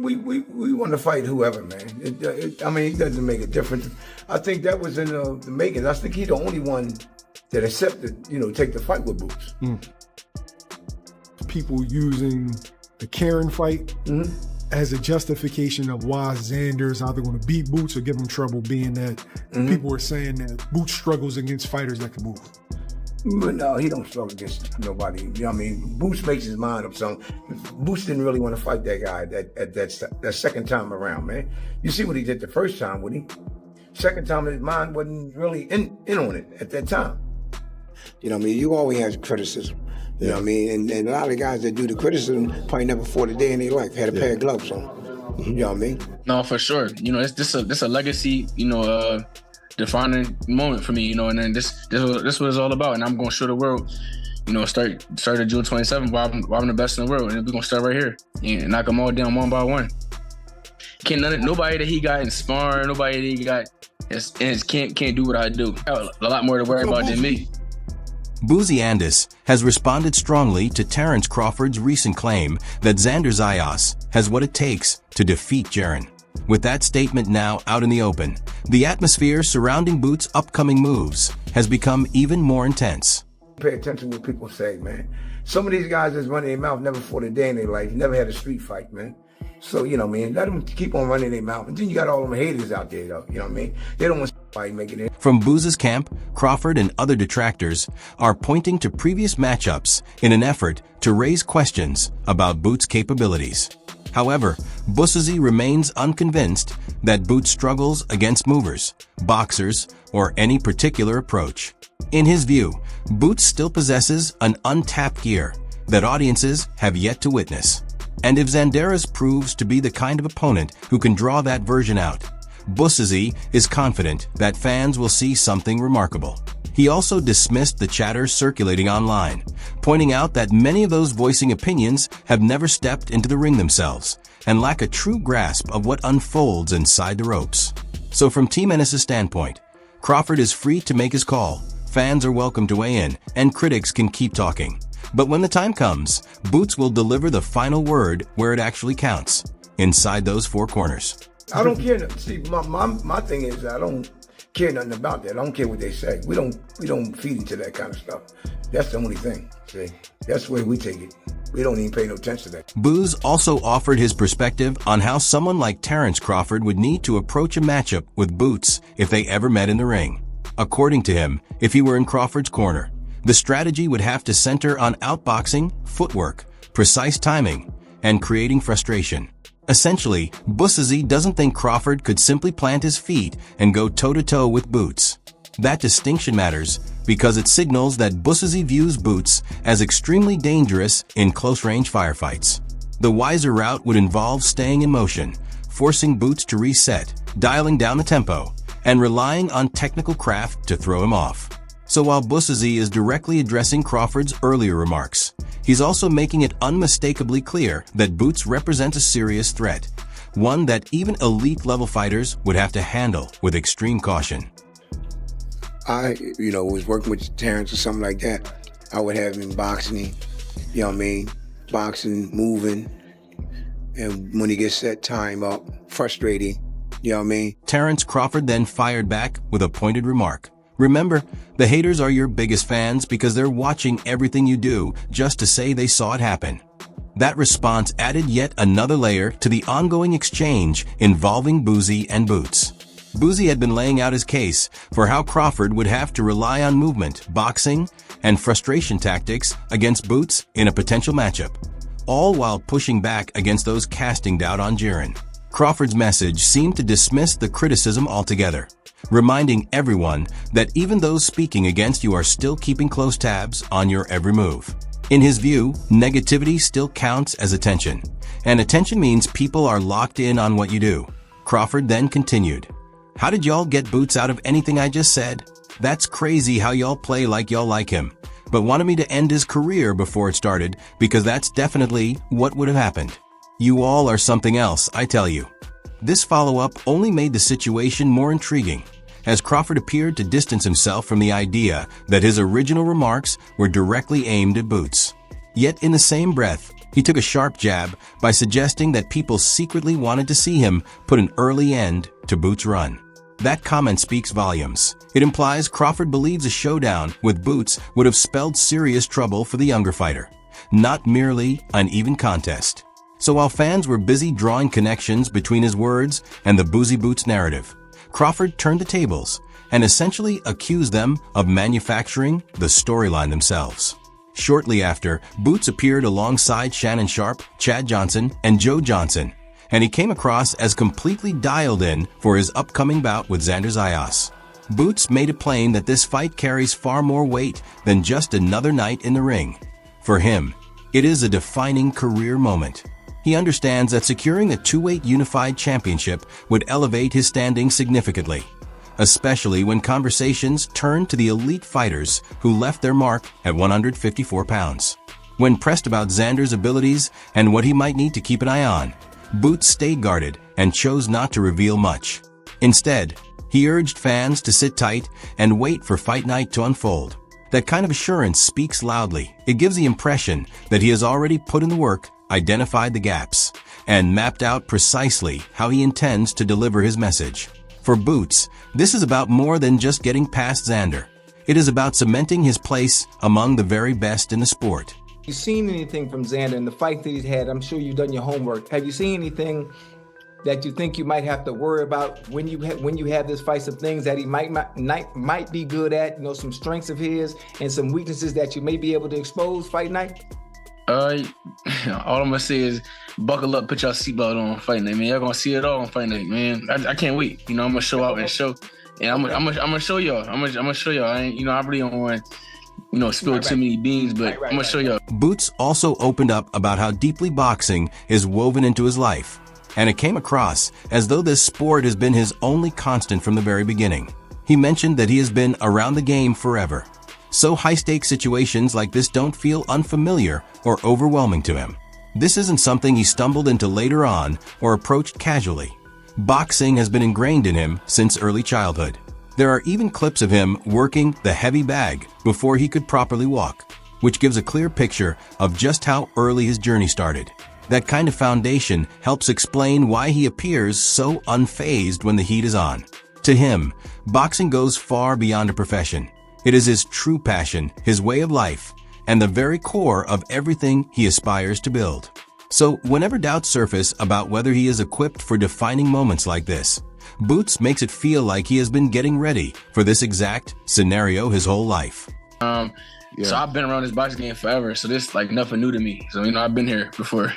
we want to fight whoever, man. I mean, it doesn't make a difference. I think that was in the making. I think he's the only one that accepted, take the fight with Boots. People using the Karen fight as a justification of why Xander's either going to beat Boots or give him trouble, being that people were saying that Boots struggles against fighters that can move. But no, he don't struggle against nobody. I mean, Boots makes his mind up. So Boots didn't really want to fight that guy that second time around, man. You see what he did the first time, would he? Second time, his mind wasn't really in on it at that time. You always have criticism. You know what I mean? And a lot of guys that do the criticism probably never fought a day in their life, had a pair of gloves on. You know what I mean? No, for sure. This a legacy, defining moment for me, and then this what it's all about. And I'm going to show the world, start at June 27th why I'm the best in the world. And we're going to start right here and knock them all down one by one. Nobody that he got in sparring, nobody that he got can't do what I do. A lot more to worry about than me. Bozy Ennis has responded strongly to Terence Crawford's recent claim that Xander Zayas has what it takes to defeat Jaron. With that statement now out in the open, the atmosphere surrounding Boots' upcoming moves has become even more intense. Pay attention to what people say, man. Some of these guys that's running their mouth never fought a day in their life, never had a street fight, man. So, let them keep on running their mouth. And then you got all them haters out there, though, you know what I mean? They don't want somebody making it. From Booz's camp, Crawford and other detractors are pointing to previous matchups in an effort to raise questions about Boots' capabilities. However, Bozy remains unconvinced that Boots struggles against movers, boxers, or any particular approach. In his view, Boots still possesses an untapped gear that audiences have yet to witness. And if Xanderas proves to be the kind of opponent who can draw that version out, Bozy is confident that fans will see something remarkable. He also dismissed the chatter circulating online, pointing out that many of those voicing opinions have never stepped into the ring themselves and lack a true grasp of what unfolds inside the ropes. So from Team Ennis' standpoint, Crawford is free to make his call, fans are welcome to weigh in, and critics can keep talking. But when the time comes, Boots will deliver the final word where it actually counts, inside those four corners. I don't care. See, my thing is I don't care nothing about that. I don't care what they say. We don't feed into that kind of stuff. That's the only thing. See, that's the way we take it. We don't even pay no attention to that. Bozy also offered his perspective on how someone like Terence Crawford would need to approach a matchup with Boots if they ever met in the ring. According to him, if he were in Crawford's corner, the strategy would have to center on outboxing, footwork, precise timing, and creating frustration. Essentially, Bozy doesn't think Crawford could simply plant his feet and go toe-to-toe with Boots. That distinction matters because it signals that Bozy views Boots as extremely dangerous in close-range firefights. The wiser route would involve staying in motion, forcing Boots to reset, dialing down the tempo, and relying on technical craft to throw him off. So while Bozy is directly addressing Crawford's earlier remarks, he's also making it unmistakably clear that Boots represents a serious threat, one that even elite-level fighters would have to handle with extreme caution. I, was working with Terence or something like that. I would have him boxing, boxing, moving, and when he gets set time up, frustrating, Terence Crawford then fired back with a pointed remark. Remember, the haters are your biggest fans because they're watching everything you do just to say they saw it happen. That response added yet another layer to the ongoing exchange involving Bozy and Boots. Bozy had been laying out his case for how Crawford would have to rely on movement, boxing, and frustration tactics against Boots in a potential matchup, all while pushing back against those casting doubt on Jaron. Crawford's message seemed to dismiss the criticism altogether, reminding everyone that even those speaking against you are still keeping close tabs on your every move. In his view, negativity still counts as attention, and attention means people are locked in on what you do. Crawford then continued, "How did y'all get Boots out of anything I just said? That's crazy how y'all play like y'all like him, but wanted me to end his career before it started because that's definitely what would have happened. You all are something else, I tell you." This follow-up only made the situation more intriguing, as Crawford appeared to distance himself from the idea that his original remarks were directly aimed at Boots. Yet in the same breath, He took a sharp jab by suggesting that people secretly wanted to see him put an early end to Boots' run. That comment speaks volumes. It implies Crawford believes a showdown with Boots would have spelled serious trouble for the younger fighter, not merely an even contest. So while fans were busy drawing connections between his words and the Bozy Boots narrative, Crawford turned the tables and essentially accused them of manufacturing the storyline themselves. Shortly after, Boots appeared alongside Shannon Sharp, Chad Johnson, and Joe Johnson, and he came across as completely dialed in for his upcoming bout with Xander Zayas. Boots made it plain that this fight carries far more weight than just another night in the ring. For him, it is a defining career moment. He understands that securing a two-weight unified championship would elevate his standing significantly, especially when conversations turn to the elite fighters who left their mark at 154 pounds. When pressed about Xander's abilities and what he might need to keep an eye on, Boots stayed guarded and chose not to reveal much. Instead, he urged fans to sit tight and wait for fight night to unfold. That kind of assurance speaks loudly. It gives the impression that he has already put in the work, identified the gaps, and mapped out precisely how he intends to deliver his message. For Boots, this is about more than just getting past Xander. It is about cementing his place among the very best in the sport. You seen anything from Xander in the fight that he's had? I'm sure you've done your homework. Have you seen anything that you think you might have to worry about when you have this fight? Some things that he might be good at, you know, some strengths of his and some weaknesses that you may be able to expose fight night? All I'm gonna say is buckle up, put your seatbelt on fight night, man. Y'all gonna see it all on fight night, man. I can't wait. You know, I'm gonna show out and show, and I'm gonna show y'all. I'm gonna show y'all. I really don't want spill too many beans, but I'm gonna show y'all. Boots also opened up about how deeply boxing is woven into his life, and it came across as though this sport has been his only constant from the very beginning. He mentioned that he has been around the game forever, so high-stakes situations like this don't feel unfamiliar or overwhelming to him. This isn't something he stumbled into later on or approached casually. Boxing has been ingrained in him since early childhood. There are even clips of him working the heavy bag before he could properly walk, which gives a clear picture of just how early his journey started. That kind of foundation helps explain why he appears so unfazed when the heat is on. To him, boxing goes far beyond a profession. It is his true passion, his way of life, and the very core of everything he aspires to build. So whenever doubts surface about whether he is equipped for defining moments like this, Boots makes it feel like he has been getting ready for this exact scenario his whole life. So I've been around this boxing game forever, so this like nothing new to me. So I've been here before.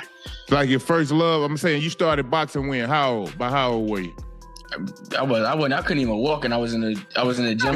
Like your first love, I'm saying you started boxing when? How old? By how old were you? I couldn't even walk, and I was in the gym.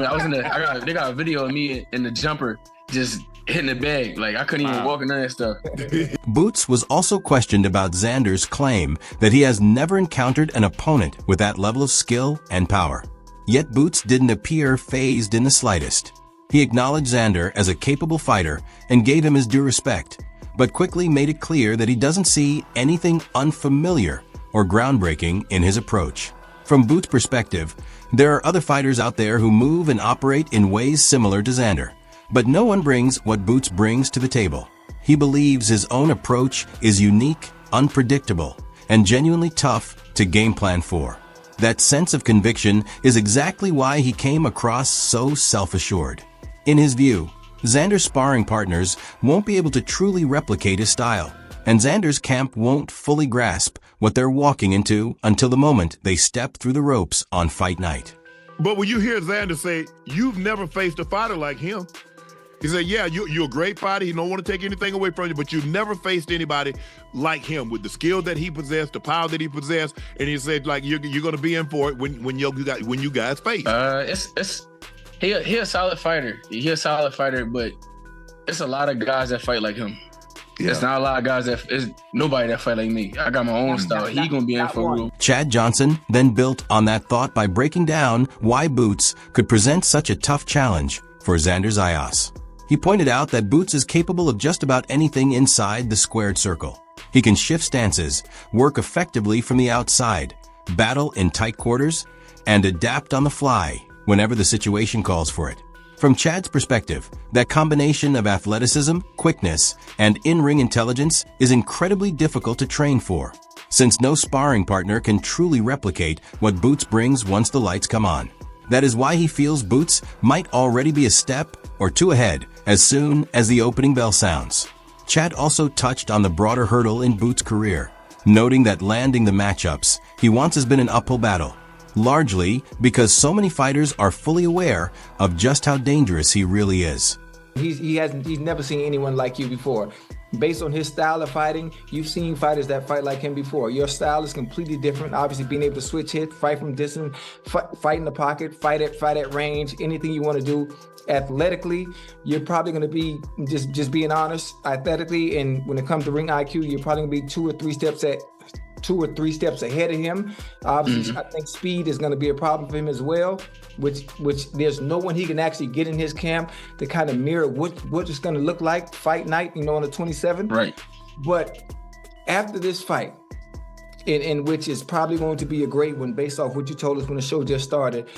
They got a video of me in the jumper just hitting the bag. Like I couldn't even walk and none of that stuff. Boots was also questioned about Xander's claim that he has never encountered an opponent with that level of skill and power. Yet Boots didn't appear fazed in the slightest. He acknowledged Xander as a capable fighter and gave him his due respect, but quickly made it clear that he doesn't see anything unfamiliar or groundbreaking in his approach. From Boots' perspective, there are other fighters out there who move and operate in ways similar to Xander, but no one brings what Boots brings to the table. He believes his own approach is unique, unpredictable, and genuinely tough to game plan for. That sense of conviction is exactly why he came across so self-assured. In his view, Xander's sparring partners won't be able to truly replicate his style, and Xander's camp won't fully grasp what they're walking into until the moment they step through the ropes on fight night. But when you hear Xander say, you've never faced a fighter like him, he said, yeah, you're a great fighter. He don't want to take anything away from you, but you've never faced anybody like him with the skill that he possessed, the power that he possessed. And he said, like, you're going to be in for it when you guys face. He a solid fighter. He a solid fighter, but it's a lot of guys that fight like him. Yeah. It's not a lot of guys it's nobody that fight like me. I got my own style. He gonna be in for real. Chad Johnson then built on that thought by breaking down why Boots could present such a tough challenge for Xander Zayas. He pointed out that Boots is capable of just about anything inside the squared circle. He can shift stances, work effectively from the outside, battle in tight quarters, and adapt on the fly whenever the situation calls for it. From Chad's perspective, that combination of athleticism, quickness, and in-ring intelligence is incredibly difficult to train for, since no sparring partner can truly replicate what Boots brings once the lights come on. That is why he feels Boots might already be a step or two ahead as soon as the opening bell sounds. Chad also touched on the broader hurdle in Boots' career, noting that landing the matchups he wants has been an uphill battle, largely because so many fighters are fully aware of just how dangerous he really is. He's never seen anyone like you before. Based on his style of fighting, you've seen fighters that fight like him before. Your style is completely different. Obviously, being able to switch hit, fight from distance, fight in the pocket, fight at range, anything you want to do. Athletically, you're probably going to be, just being honest, athletically, and when it comes to ring IQ, you're probably going to be two or three steps ahead of him. Obviously, I think speed is going to be a problem for him as well, which there's no one he can actually get in his camp to kind of mirror what it's going to look like fight night, on the 27th. Right. But after this fight, in which is probably going to be a great one based off what you told us when the show just started,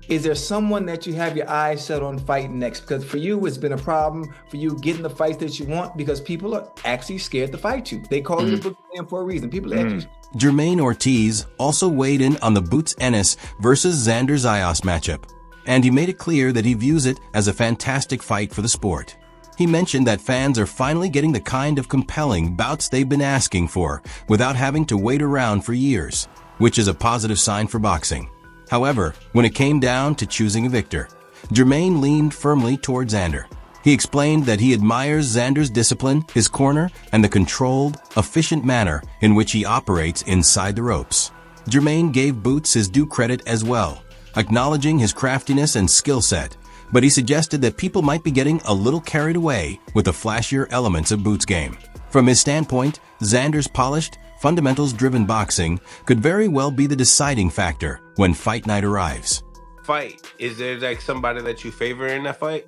is there someone that you have your eyes set on fighting next? Because for you, it's been a problem for you getting the fights that you want because people are actually scared to fight you. They call you the boogeyman for a reason. People are actually... Jermaine Ortiz also weighed in on the Bozy Ennis versus Xander Zayas matchup, and he made it clear that he views it as a fantastic fight for the sport. He mentioned that fans are finally getting the kind of compelling bouts they've been asking for without having to wait around for years, which is a positive sign for boxing. However, when it came down to choosing a victor, Jermaine leaned firmly toward Xander. He explained that he admires Xander's discipline, his corner, and the controlled, efficient manner in which he operates inside the ropes. Jermaine gave Boots his due credit as well, acknowledging his craftiness and skill set, but he suggested that people might be getting a little carried away with the flashier elements of Boots' game. From his standpoint, Xander's polished, fundamentals-driven boxing could very well be the deciding factor when fight night arrives. Fight, is there like somebody that you favor in that fight?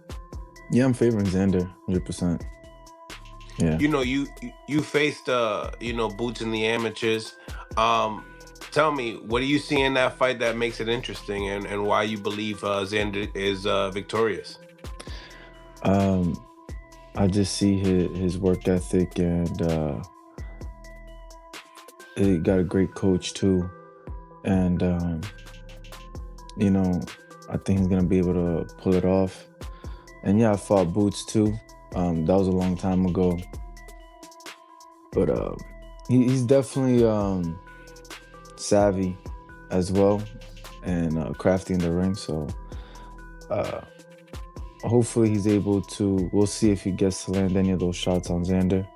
Yeah, I'm favoring Xander, 100%. Yeah. You faced Boots in the amateurs. Tell me, what do you see in that fight that makes it interesting, and why you believe Xander is victorious? I just see his work ethic, and he got a great coach too, and I think he's gonna be able to pull it off. And yeah, I fought Boots too. That was a long time ago, but he's definitely savvy as well, and crafty in the ring. So hopefully he's able to. We'll see if he gets to land any of those shots on Xander.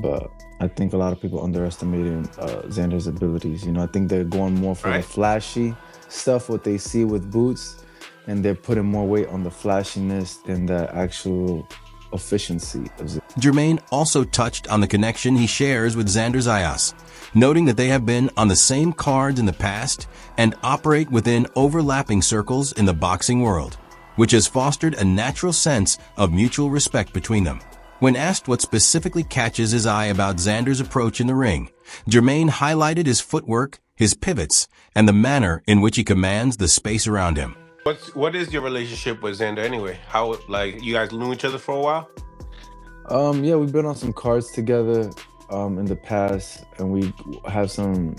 But I think a lot of people underestimating Xander's abilities. I think they're going more for the flashy stuff, what they see with Boots, and they're putting more weight on the flashiness than the actual efficiency of it. Jermaine also touched on the connection he shares with Xander Zayas, noting that they have been on the same cards in the past and operate within overlapping circles in the boxing world, which has fostered a natural sense of mutual respect between them. When asked what specifically catches his eye about Xander's approach in the ring, Jermaine highlighted his footwork, his pivots, and the manner in which he commands the space around him. What is your relationship with Xander anyway? How, you guys knew each other for a while? Yeah, we've been on some cards together in the past, and we have some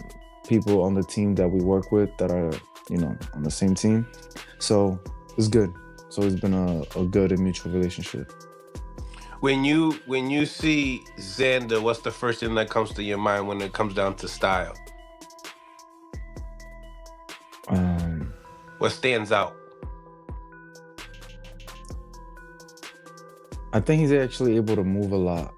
people on the team that we work with that are, on the same team. So it's good. So it's been a good and mutual relationship. When you see Xander, what's the first thing that comes to your mind when it comes down to style? What stands out? I think he's actually able to move a lot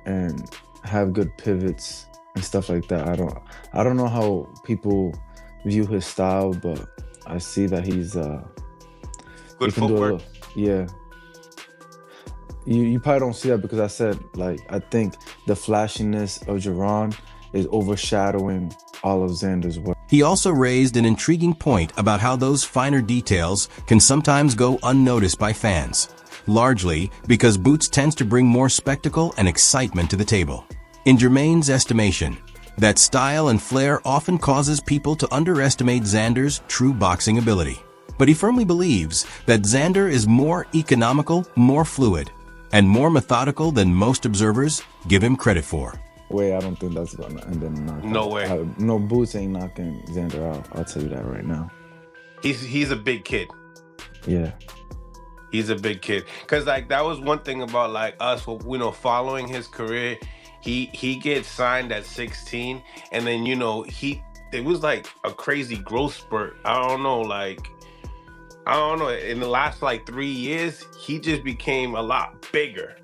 and have good pivots and stuff like that. I don't know how people view his style, but I see that he's good footwork. Yeah. You probably don't see that because I said, I think the flashiness of Jaron is overshadowing all of Xander's work. He also raised an intriguing point about how those finer details can sometimes go unnoticed by fans, largely because Boots tends to bring more spectacle and excitement to the table. In Jermaine's estimation, that style and flair often causes people to underestimate Xander's true boxing ability. but he firmly believes that Xander is more economical, more fluid, and more methodical than most observers give him credit for. I don't think that's gonna end in a knockout. No way. No, Boots ain't knocking Xander out. I'll tell you that right now. He's a big kid. Yeah. He's a big kid. Cause like that was one thing about like us, you know, following his career. He gets signed at 16, and then you know it was like a crazy growth spurt. I don't know. In the last like 3 years, he just became a lot bigger.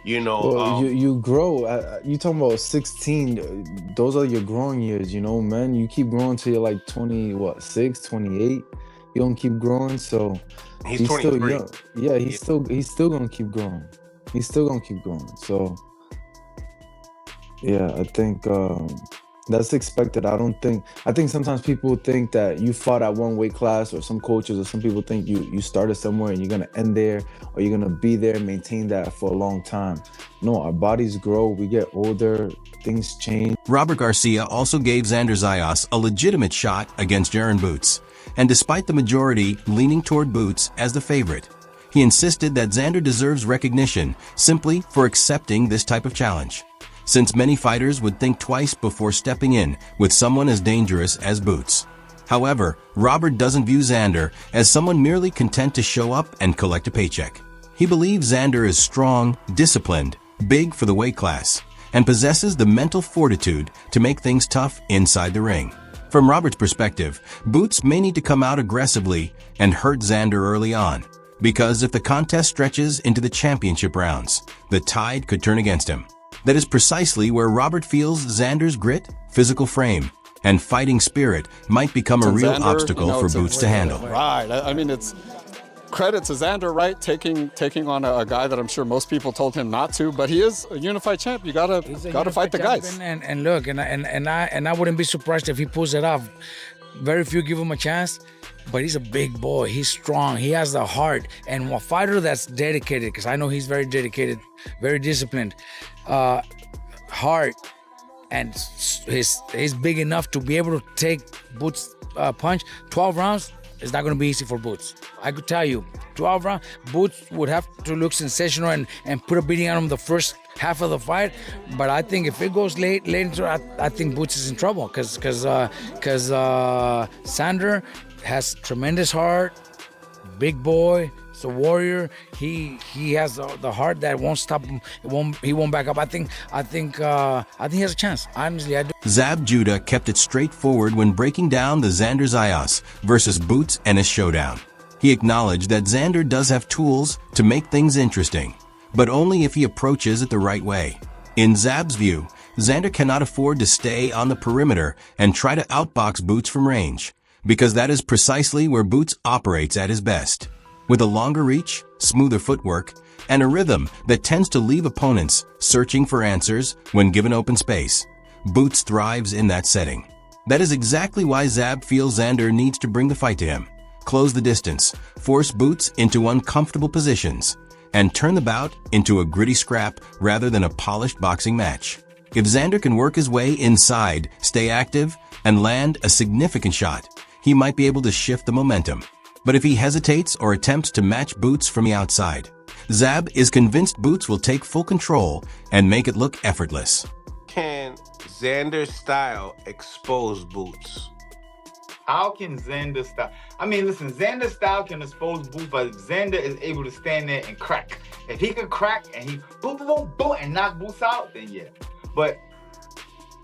You know, well, you grow. You talking about 16? Those are your growing years. You know, man. You keep growing till you're like 26, 28. You don't keep growing, so he's 23. Still young. Yeah, he's still gonna keep growing. He's still gonna keep growing. So, yeah, I think that's expected. I think sometimes people think that you fought at one weight class, or some coaches or some people think you started somewhere and you're going to end there, or you're going to be there and maintain that for a long time. No, our bodies grow, we get older, things change. Robert Garcia also gave Xander Zayas a legitimate shot against Jaron Boots, and despite the majority leaning toward Boots as the favorite, he insisted that Xander deserves recognition simply for accepting this type of challenge, since many fighters would think twice before stepping in with someone as dangerous as Boots. However, Robert doesn't view Xander as someone merely content to show up and collect a paycheck. He believes Xander is strong, disciplined, big for the weight class, and possesses the mental fortitude to make things tough inside the ring. From Robert's perspective, Boots may need to come out aggressively and hurt Xander early on, because if the contest stretches into the championship rounds, the tide could turn against him. That is precisely where Robert feels Xander's grit, physical frame, and fighting spirit might become a real obstacle for Boots to handle. Right. I mean, it's credit to Xander, right? Taking on a guy that I'm sure most people told him not to, but he is a unified champ. You gotta fight the guys. And look, and I wouldn't be surprised if he pulls it off. Very few give him a chance, but he's a big boy. He's strong. He has the heart. And a fighter that's dedicated, because I know he's very dedicated, very disciplined, heart, and he's big enough to be able to take Boots' punch. 12 rounds is not going to be easy for Boots. I could tell you, 12 rounds, Boots would have to look sensational and put a beating on him the first half of the fight. But I think if it goes late into, I think Boots is in trouble because Xander has tremendous heart, big boy. A warrior. He has the heart that won't stop him. He won't back up. I think he has a chance. Honestly, I do. Zab Judah kept it straightforward when breaking down the Xander Zayas versus Boots Ennis showdown. He acknowledged that Xander does have tools to make things interesting, but only if he approaches it the right way. In Zab's view, Xander cannot afford to stay on the perimeter and try to outbox Boots from range, because that is precisely where Boots operates at his best. With a longer reach, smoother footwork, and a rhythm that tends to leave opponents searching for answers when given open space, Boots thrives in that setting. That is exactly why Zab feels Xander needs to bring the fight to him, close the distance, force Boots into uncomfortable positions, and turn the bout into a gritty scrap rather than a polished boxing match. If Xander can work his way inside, stay active, and land a significant shot, he might be able to shift the momentum. But if he hesitates or attempts to match Boots from the outside, Zab is convinced Boots will take full control and make it look effortless. Can Xander's style expose Boots? How can Xander's style? I mean, listen, Xander's style can expose Boots, but Xander is able to stand there and crack. If he can crack and he boom, boom, boom, boom, and knock Boots out, then yeah. But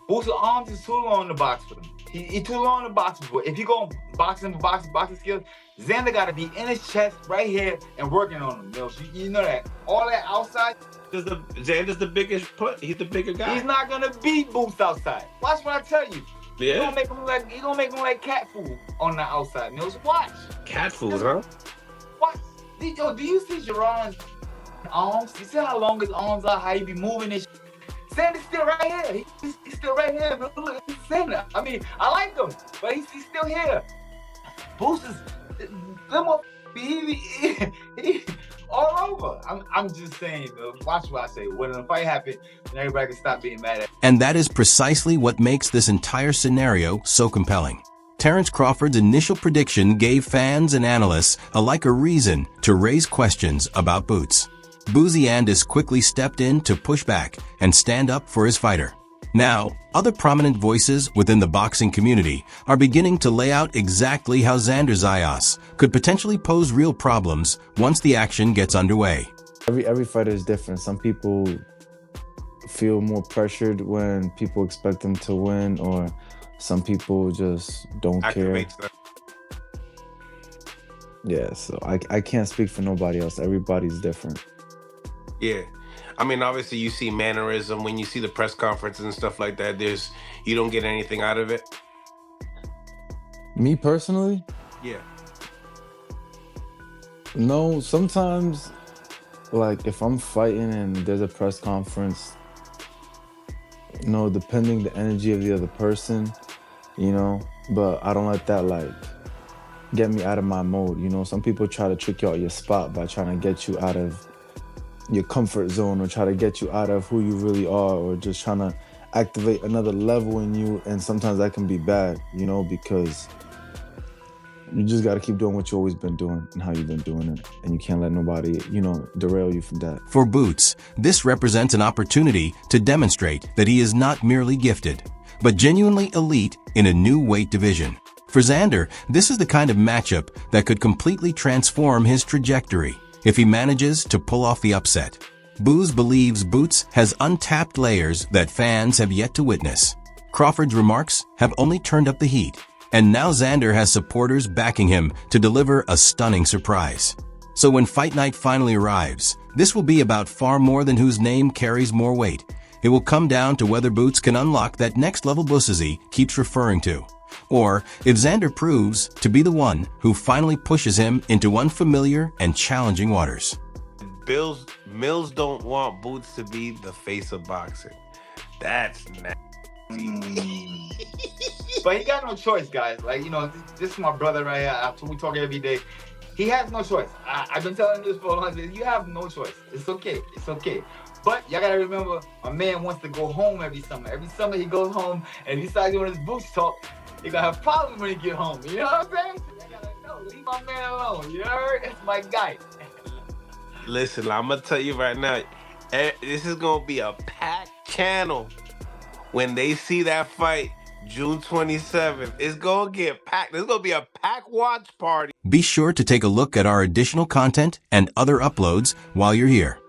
Boots' arms is too long to box for him. He too long to box for. If he go boxing for boxing skills, Xander got to be in his chest right here and working on him. You know that. All that outside. Xander's the biggest he's the bigger guy. He's not gonna beat Boots outside. Watch what I tell you. Yeah. He's gonna make him like cat food on the outside. Mills, watch. Cat food, huh? Watch. Yo, do you see Jaron's arms? You see how long his arms are? How he be moving his. Xander's still right here. He's still right here. Look, he's Xander. I mean, I like him, but he's still here. Boots is. He all over. I'm just saying, watch what I say. When the fight happens, then everybody can stop being mad at. And that is precisely what makes this entire scenario so compelling. Terence Crawford's initial prediction gave fans and analysts alike a reason to raise questions about Boots. Bozy Ennis quickly stepped in to push back and stand up for his fighter. Now, other prominent voices within the boxing community are beginning to lay out exactly how Xander Zayas could potentially pose real problems once the action gets underway. Every fighter is different. Some people feel more pressured when people expect them to win, or some people just don't care. Yeah, so I can't speak for nobody else. Everybody's different. Yeah. I mean, obviously you see mannerism when you see the press conferences and stuff like that. You don't get anything out of it. Me personally? Yeah. No, sometimes, like, if I'm fighting and there's a press conference, you know, depending the energy of the other person, you know, but I don't let that, like, get me out of my mode, you know. Some people try to trick you out your spot by trying to get you out of your comfort zone, or try to get you out of who you really are, or just trying to activate another level in you, and sometimes that can be bad, you know, because you just got to keep doing what you've always been doing and how you've been doing it, and you can't let nobody, you know, derail you from that. For Boots, this represents an opportunity to demonstrate that he is not merely gifted, but genuinely elite in a new weight division. For Xander, this is the kind of matchup that could completely transform his trajectory if he manages to pull off the upset. Boz believes Boots has untapped layers that fans have yet to witness. Crawford's remarks have only turned up the heat, and now Xander has supporters backing him to deliver a stunning surprise. So when fight night finally arrives, this will be about far more than whose name carries more weight. It will come down to whether Boots can unlock that next level Bozy keeps referring to, or if Xander proves to be the one who finally pushes him into unfamiliar and challenging waters. Mills don't want Boots to be the face of boxing. That's nasty. But he got no choice, guys. Like, you know, this is my brother right here. After we talk every day, he has no choice. I've been telling this for a long time. You have no choice. It's okay. It's okay. But y'all gotta remember, my man wants to go home every summer. Every summer he goes home and he starts doing his Boots talk. You're gonna have problems when you get home. You know what I'm saying? You gotta know, leave my man alone. You heard? It's my guy. Listen, I'm gonna tell you right now, this is gonna be a packed channel when they see that fight June 27th. It's gonna get packed. There's gonna be a packed watch party. Be sure to take a look at our additional content and other uploads while you're here.